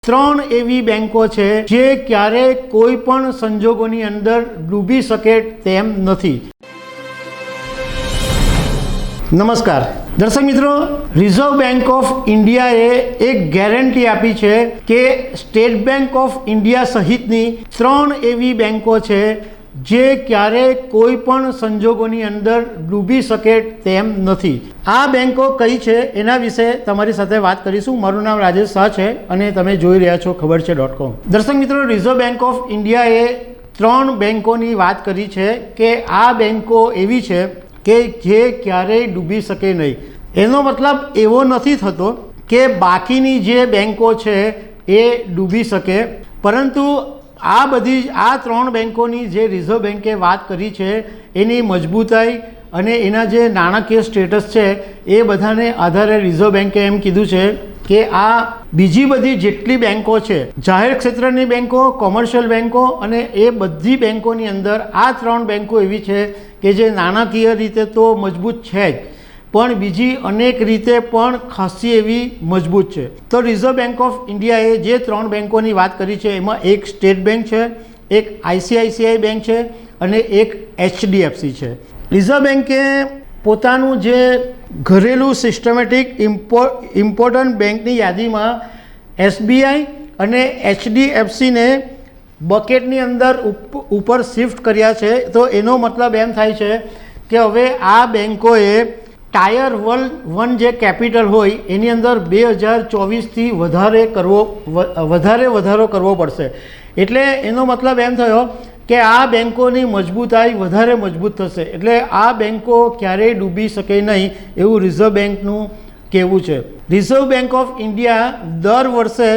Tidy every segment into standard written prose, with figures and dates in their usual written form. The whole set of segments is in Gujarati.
ત્રણ એવી બેંકો છે જે ક્યારેય કોઈ પણ સંજોગોની અંદર ડૂબી શકે તેમ નથી। નમસ્કાર દર્શક મિત્રો, રિઝર્વ બેંક ઓફ ઇન્ડિયાએ એક ગેરંટી આપી છે કે સ્ટેટ બેંક ઓફ ઇન્ડિયા સહિતની ત્રણ એવી બેંકો છે જે ક્યારેય કોઈ પણ સંજોગોની અંદર ડૂબી શકે તેમ નથી। આ બેંકો કઈ છે એના વિશે તમારી સાથે વાત કરીશું। મારું નામ રાજેશ શાહ છે અને તમે જોઈ રહ્યા છો ખબર છે.com। દર્શક મિત્રો, રિઝર્વ બેંક ઓફ ઇન્ડિયાએ ત્રણ બેંકોની વાત કરી છે કે આ બેંકો એવી છે કે જે ક્યારેય ડૂબી શકે નહીં। એનો મતલબ એવો નથી થતો કે બાકીની જે બેંકો છે એ ડૂબી શકે, પરંતુ આ ત્રણ બેંકોની જે રિઝર્વ બેંકે વાત કરી છે એની મજબૂતાઈ અને એના જે નાણાકીય સ્ટેટસ છે એ બધાને આધારે રિઝર્વ બેંકે એમ કીધું છે કે આ બીજી બધી જેટલી બેંકો છે, જાહેર ક્ષેત્રની બેંકો, કોમર્શિયલ બેંકો અને એ બધી બેંકોની અંદર આ ત્રણ બેંકો એવી છે કે જે નાણાકીય રીતે તો મજબૂત છે જ, પણ બીજી અનેક રીતે પણ ખાસી એવી મજબૂત છે। તો રિઝર્વ બેંક ઓફ ઇન્ડિયાએ જે ત્રણ બેંકોની વાત કરી છે એમાં એક સ્ટેટ બેંક છે, એક આઈસીઆઈસીઆઈ બેંક છે અને એક એચડીએફસી છે। રિઝર્વ બેંકે પોતાનું જે ઘરેલું સિસ્ટમેટિક ઇમ્પોર્ટન્ટ બેંકની યાદીમાં એસબીઆઈ અને એચડીએફસીને બકેટની અંદર ઉપર શિફ્ટ કર્યા છે। તો એનો મતલબ એમ થાય છે કે હવે આ બેંકોએ ટાયર 1 જે કેપિટલ હોય એની અંદર 2024થી વધારો કરવો પડશે। એટલે એનો મતલબ એમ થયો કે આ બેંકોની મજબૂતાઈ વધારે મજબૂત થશે, એટલે આ બેંકો ક્યારેય ડૂબી શકે નહીં એવું રિઝર્વ બેંકનું કહેવું છે। રિઝર્વ બેંક ઓફ ઇન્ડિયા દર વર્ષે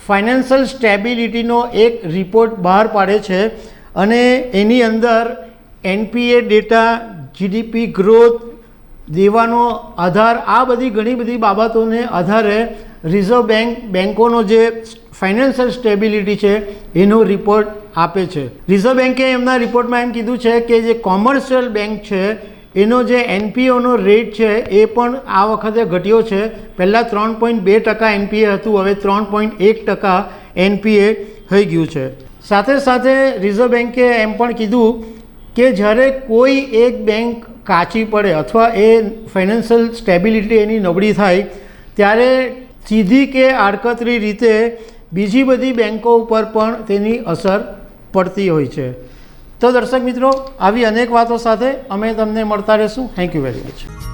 ફાઇનાન્શિયલ સ્ટેબિલિટીનો એક રિપોર્ટ બહાર પાડે છે અને એની અંદર એનપીએ ડેટા, જીડીપી ગ્રોથ, દેવાનો આધાર, આ બધી ઘણી બધી બાબતોને આધારે રિઝર્વ બેંકોનો જે ફાઇનાન્શિયલ સ્ટેબિલિટી છે એનો રિપોર્ટ આપે છે। રિઝર્વ બેંકે એમના રિપોર્ટમાં એમ કીધું છે કે જે કોમર્શિયલ બેંક છે એનો જે એનપીએનો રેટ છે એ પણ આ વખતે ઘટ્યો છે। પહેલાં 3.2% એનપીએ હતું, હવે 3.1% એનપીએ થઈ ગયું છે। સાથે સાથે રિઝર્વ બેંકે એમ પણ કીધું કે જ્યારે કોઈ એક બેંક કાચી પડે અથવા એ ફાઇનાન્શિયલ સ્ટેબિલિટી એની નબળી થાય ત્યારે સીધી કે આડકતરી રીતે બીજી બધી બેંકો ઉપર પણ તેની અસર પડતી હોય છે। તો દર્શક મિત્રો, આવી અનેક વાતો સાથે અમે તમને મળતા રહીશું। Thank you very much.